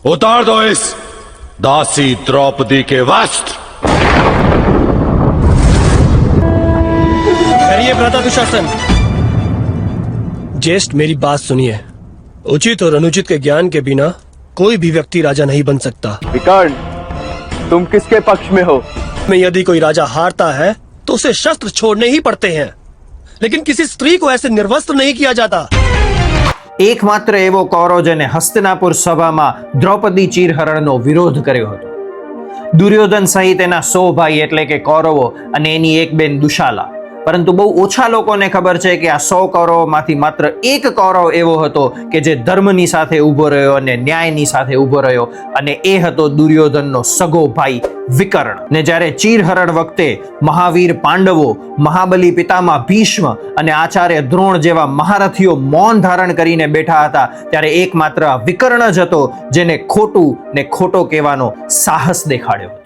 उतार दो इस दासी द्रौपदी के वस्त्र। करिए भ्राता दुशासन, ज्येष्ठ मेरी बात सुनिए। उचित और अनुचित के ज्ञान के बिना कोई भी व्यक्ति राजा नहीं बन सकता। विकर्ण, तुम किसके पक्ष में हो? में यदि कोई राजा हारता है तो उसे शस्त्र छोड़ने ही पड़ते हैं, लेकिन किसी स्त्री को ऐसे निर्वस्त्र नहीं किया जाता। એકમાત્ર એવો કૌરવ જેને હસ્તિનાપુર સભામાં દ્રૌપદી ચીરહરણનો વિરોધ કર્યો હતો. દુર્યોધન સહિત એના 100 ભાઈ એટલે કે કૌરવો અને એની એક બેન દુશાલા. પરંતુ બહુ ઓછા લોકોને ખબર છે કે આ 100 કૌરવોમાંથી માત્ર એક કૌરવ એવો હતો કે જે ધર્મની સાથે ઊભો રહ્યો અને ન્યાયની સાથે ઊભો રહ્યો, અને એ હતો દુર્યોધનનો સગો ભાઈ વિકર્ણ. ને જ્યારે ચીરહરણ વખતે મહાવીર પાંડવો, મહાબલી પિતામહ ભીષ્મ અને આચાર્ય દ્રોણ જેવા મહારથીઓ મૌન ધારણ કરીને બેઠા હતા, ત્યારે એકમાત્ર વિકર્ણ જ હતો જેને ખોટું ને ખોટો કહેવાનો સાહસ દેખાડ્યો.